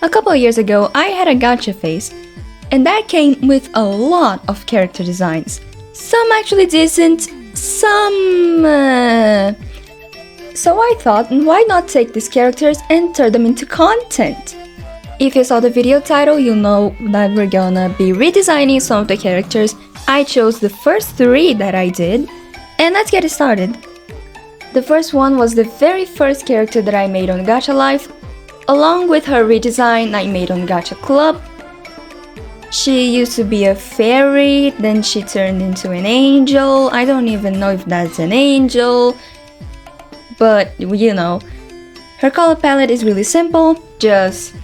A couple of years ago, I had a gacha phase, and that came with a lot of character designs. Some actually decent, some... So I thought, why not take these characters and turn them into content? If you saw the video title, you'll know that we're gonna be redesigning some of the characters. I chose the first 3 that I did, and let's get it started. The first one was the very first character that I made on Gacha Life, along with her redesign I made on Gacha Club. She used to be a fairy, then she turned into an angel. I don't even know if that's an angel, but you know. Her color palette is really simple, just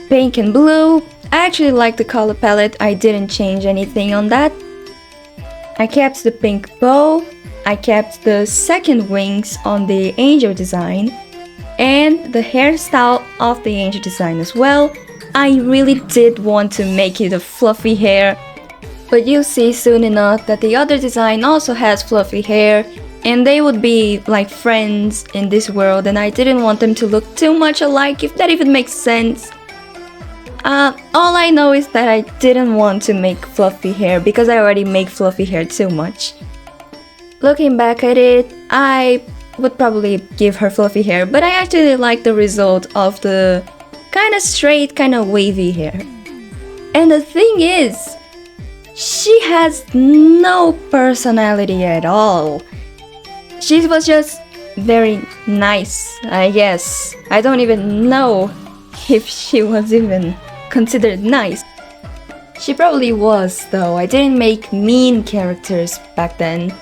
pink and blue. I actually like the color palette, I didn't change anything on that. I kept the pink bow, I kept the second wings on the angel design, and the hairstyle of the angel design as well. I really did want to make it a fluffy hair, but you'll see soon enough that the other design also has fluffy hair, and they would be like friends in this world, and I didn't want them to look too much alike, if that even makes sense. All I know is that I didn't want to make fluffy hair because I already make fluffy hair too much. Looking back at it, I would probably give her fluffy hair, but I actually like the result of the kinda straight, kinda wavy hair. And the thing is, she has no personality at all. She was just very nice, I guess. I don't even know if she was even considered nice. She probably was, though. I didn't make mean characters back then.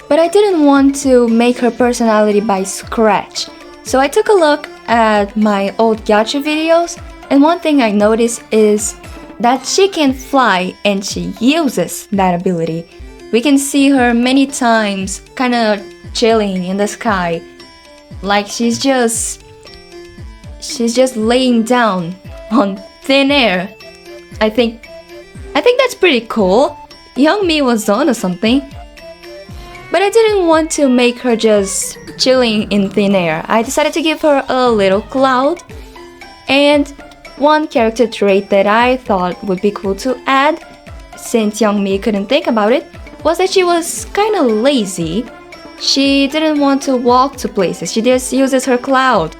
But I didn't want to make her personality by scratch. So I took a look at my old gacha videos, and one thing I noticed is that she can fly and she uses that ability. We can see her many times kinda chilling in the sky, like she's just laying down on thin air. I think that's pretty cool. Young me was on or something. But I didn't want to make her just chilling in thin air. I decided to give her a little cloud. And one character trait that I thought would be cool to add, since young me couldn't think about it, was that she was kinda lazy. She didn't want to walk to places, she just uses her cloud.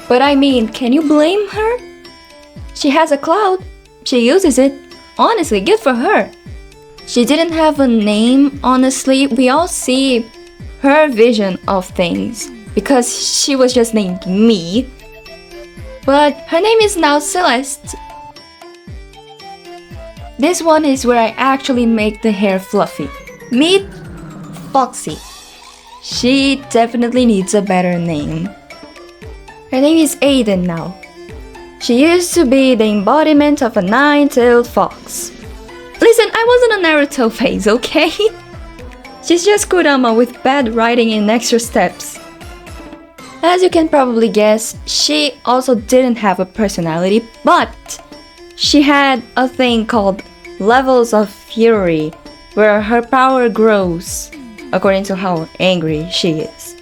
But I mean, can you blame her? She has a cloud, she uses it. Honestly, good for her. She didn't have a name, honestly. We all see her vision of things because she was just named Me. But her name is now Celeste. This one is where I actually make the hair fluffy. Meet Foxy. She definitely needs a better name. Her name is Aiden now. She used to be the embodiment of a 9-tailed fox. Listen, I wasn't a Naruto phase, okay? She's just Kurama with bad writing and extra steps. As you can probably guess, she also didn't have a personality, but she had a thing called levels of fury, where her power grows according to how angry she is.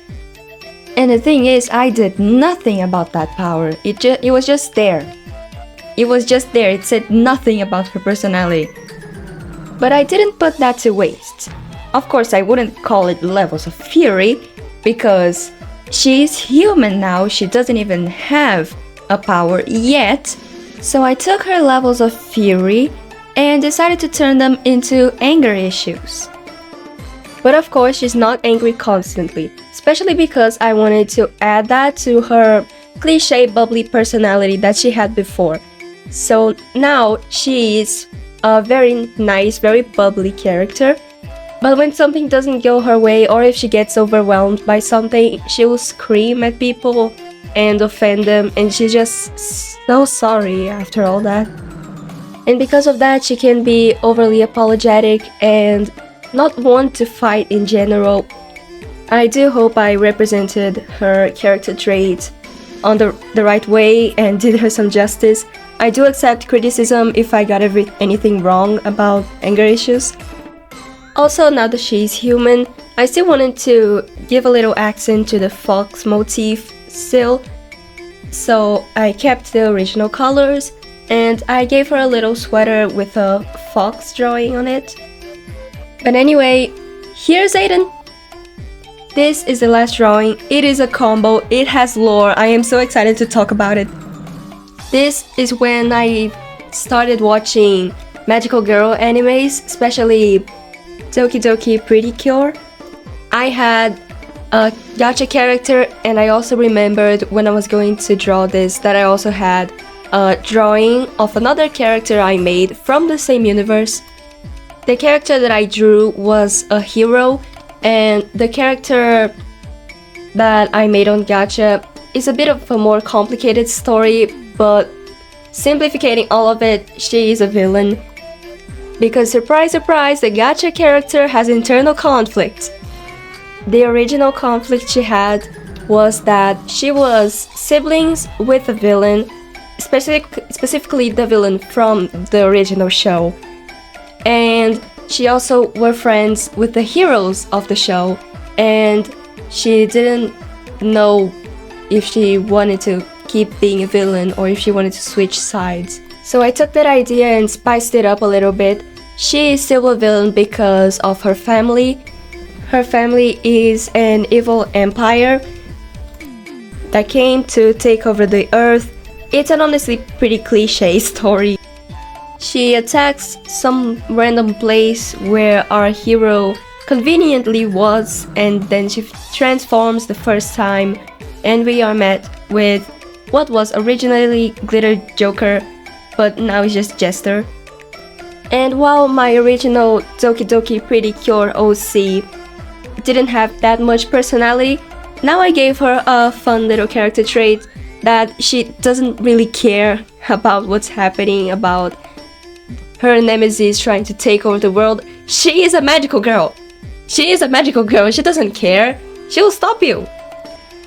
And the thing is, I did nothing about that power. It was just there. It was just there. It said nothing about her personality. But I didn't put that to waste. Of course, I wouldn't call it levels of fury, because she's human now. She doesn't even have a power yet. So I took her levels of fury and decided to turn them into anger issues. But of course, she's not angry constantly, especially because I wanted to add that to her cliché bubbly personality that she had before. So now she is a very nice, very bubbly character. But when something doesn't go her way, or if she gets overwhelmed by something, she will scream at people and offend them, and she's just so sorry after all that. And because of that, she can be overly apologetic and not want to fight in general. I do hope I represented her character trait on the right way and did her some justice. I do accept criticism if I got anything wrong about anger issues. Also, now that she's human, I still wanted to give a little accent to the fox motif still. so I kept the original colors and I gave her a little sweater with a fox drawing on it. But anyway, here's Aiden. This is the last drawing. It is a combo, it has lore. I am so excited to talk about it. This is when I started watching magical girl animes, especially Doki Doki Pretty Cure. I had a Gacha character, and I also remembered when I was going to draw this that I also had a drawing of another character I made from the same universe. The character that I drew was a hero, and the character that I made on Gacha is a bit of a more complicated story, but simplifying all of it, she is a villain. Because surprise surprise, the Gacha character has internal conflict. The original conflict she had was that she was siblings with a villain, specifically the villain from the original show. And she also were friends with the heroes of the show, and she didn't know if she wanted to keep being a villain or if she wanted to switch sides. So I took that idea and spiced it up a little bit. She is still a villain because of her family. Her family is an evil empire that came to take over the earth. It's an honestly pretty cliche story. She attacks some random place where our hero conveniently was, and then she transforms the first time, and we are met with what was originally Glitter Joker, but now it's just Jester. And while my original Doki Doki Pretty Cure OC didn't have that much personality, now I gave her a fun little character trait that she doesn't really care about what's happening, about her nemesis trying to take over the world. She is a magical girl. She is a magical girl. She doesn't care. She will stop you.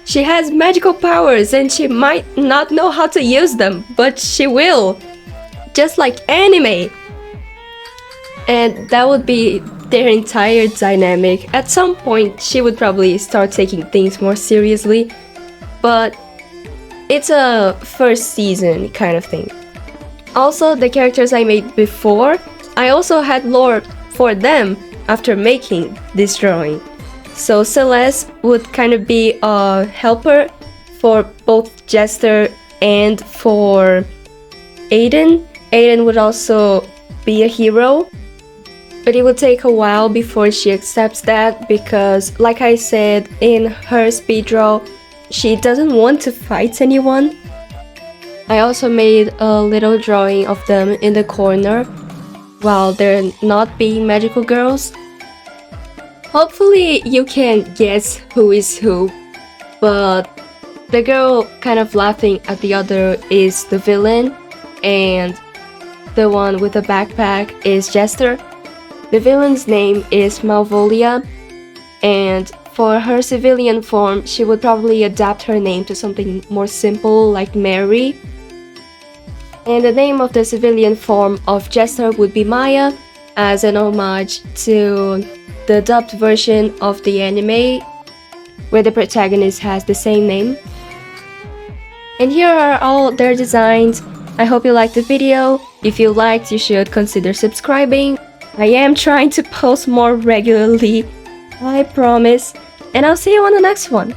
She has magical powers and she might not know how to use them, but she will. Just like anime. And that would be their entire dynamic. At some point, she would probably start taking things more seriously, but it's a first season kind of thing. Also, the characters I made before, I also had lore for them after making this drawing. So Celeste would kind of be a helper for both Jester and for Aiden. Aiden would also be a hero, but it would take a while before she accepts that because, like I said in her speed draw, she doesn't want to fight anyone. I also made a little drawing of them in the corner while they're not being magical girls. Hopefully you can guess who is who, but the girl kind of laughing at the other is the villain, and the one with the backpack is Jester. The villain's name is Malvolia, and for her civilian form, she would probably adapt her name to something more simple like Mary. And the name of the civilian form of Jester would be Maya, as an homage to the dubbed version of the anime, where the protagonist has the same name. And here are all their designs. I hope you liked the video. If you liked, you should consider subscribing. I am trying to post more regularly, I promise. And I'll see you on the next one.